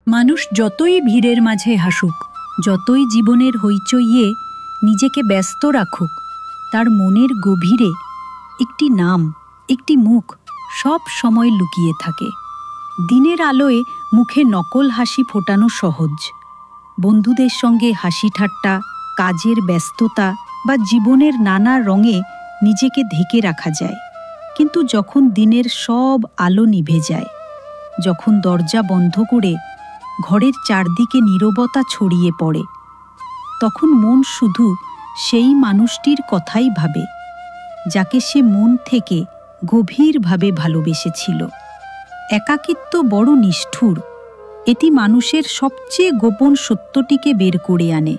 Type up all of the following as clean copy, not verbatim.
মানুষ যতই ভিড়ের মাঝে হাসুক, যতই জীবনের হইচইয়ে নিজেকে ব্যস্ত রাখুক, তার মনের গভীরে একটি নাম, একটি মুখ সব সময় লুকিয়ে থাকে। দিনের আলোয় মুখে নকল হাসি ফোটানো সহজ। বন্ধুদের সঙ্গে হাসি ঠাট্টা, কাজের ব্যস্ততা বা জীবনের নানা রঙে নিজেকে ঢেকে রাখা যায়। কিন্তু যখন দিনের সব আলো নিভে যায়, যখন দরজা বন্ধ করে ঘরের চারদিকে নীরবতা ছড়িয়ে পড়ে, তখন মন শুধু সেই মানুষটির কথাই ভাবে, যাকে সে মন থেকে গভীরভাবে ভালোবেসেছিল। একাকিত্ব বড় নিষ্ঠুর। এটি মানুষের সবচেয়ে গোপন সত্যটিকে বের করে আনে।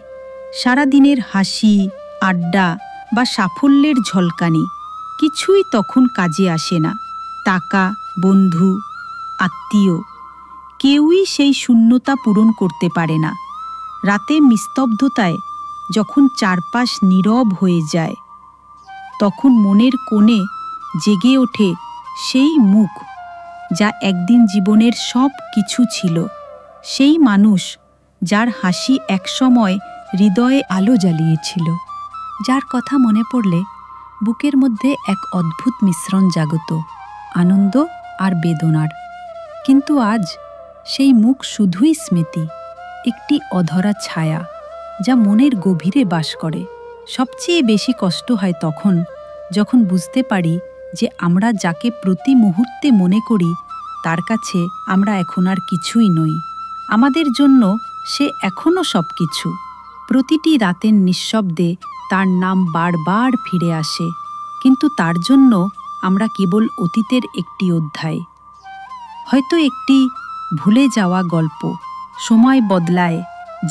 সারাদিনের হাসি, আড্ডা বা সাফল্যের ঝলকানি কিছুই তখন কাজে আসে না। টাকা, বন্ধু, আত্মীয় কেউই সেই শূন্যতা পূরণ করতে পারে না। রাতে নিস্তব্ধতায় যখন চারপাশ নীরব হয়ে যায়, তখন মনের কোণে জেগে ওঠে সেই মুখ যা একদিন জীবনের সব কিছু ছিল। সেই মানুষ যার হাসি একসময় হৃদয়ে আলো জ্বালিয়েছিল, যার কথা মনে পড়লে বুকের মধ্যে এক অদ্ভুত মিশ্রণ জাগত, আনন্দ আর বেদনার। কিন্তু আজ সেই মুখ শুধুই স্মৃতি, একটি অধরা ছায়া যা মনের গভীরে বাস করে। সবচেয়ে বেশি কষ্ট হয় তখন যখন বুঝতে পারি যে আমরা যাকে প্রতি মুহূর্তে মনে করি, তার কাছে আমরা এখন আর কিছুই নই। আমাদের জন্য সে এখনও সব কিছু। প্রতিটি রাতের নিঃশব্দে তার নাম বারবার ফিরে আসে, কিন্তু তার জন্য আমরা কেবল অতীতের একটি অধ্যায়, হয়তো একটি ভুলে যাওয়া গল্প। সময় বদলায়,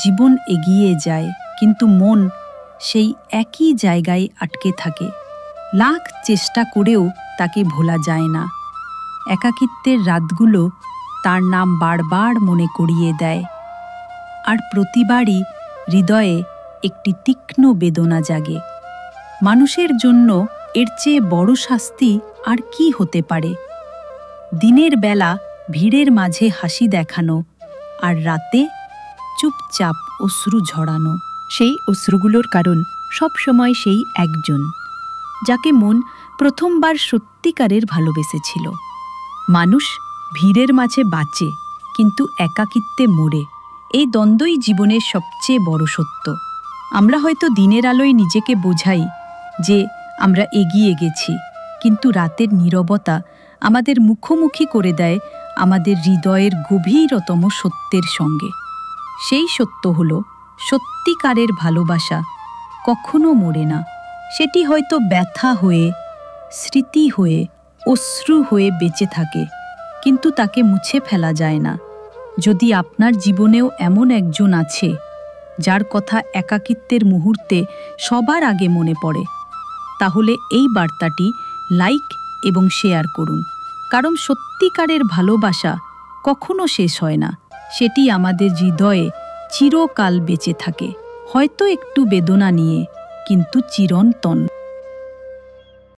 জীবন এগিয়ে যায়, কিন্তু মন সেই একই জায়গায় আটকে থাকে। লাখ চেষ্টা করেও তাকে ভোলা যায় না। একাকিত্বের রাতগুলো তার নাম বারবার মনে করিয়ে দেয়, আর প্রতিবারই হৃদয়ে একটি তীক্ষ্ণ বেদনা জাগে। মানুষের জন্য এর চেয়ে বড় শাস্তি আর কি হতে পারে? দিনের বেলা ভিড়ের মাঝে হাসি দেখানো, আর রাতে চুপচাপ অশ্রু ঝরানো। সেই অশ্রুগুলোর কারণ সব সময় সেই একজন, যাকে মন প্রথমবার সত্যিকারের ভালোবেসেছিল। মানুষ ভিড়ের মাঝে বাঁচে, কিন্তু একাকিত্বে মরে। এই দ্বন্দ্বই জীবনের সবচেয়ে বড় সত্য। আমরা হয়তো দিনের আলোয় নিজেকে বোঝাই যে আমরা এগিয়ে গেছি, কিন্তু রাতের নীরবতা আমাদের মুখোমুখি করে দেয় আমাদের হৃদয়ের গভীরতম সত্যের সঙ্গে। সেই সত্য হল, সত্যিকারের ভালোবাসা কখনো মরে না। সেটি হয়তো ব্যথা হয়ে, স্মৃতি হয়ে, অশ্রু হয়ে বেঁচে থাকে, কিন্তু তাকে মুছে ফেলা যায় না। যদি আপনার জীবনেও এমন একজন আছে যার কথা একাকিত্বের মুহূর্তে সবার আগে মনে পড়ে, তাহলে এই বার্তাটি লাইক এবং শেয়ার করুন। কারণ সত্যিকারের ভালোবাসা কখনো শেষ হয় না। সেটি আমাদের হৃদয়ে চিরকাল বেঁচে থাকে, হয়তো একটু বেদনা নিয়ে, কিন্তু চিরন্তন।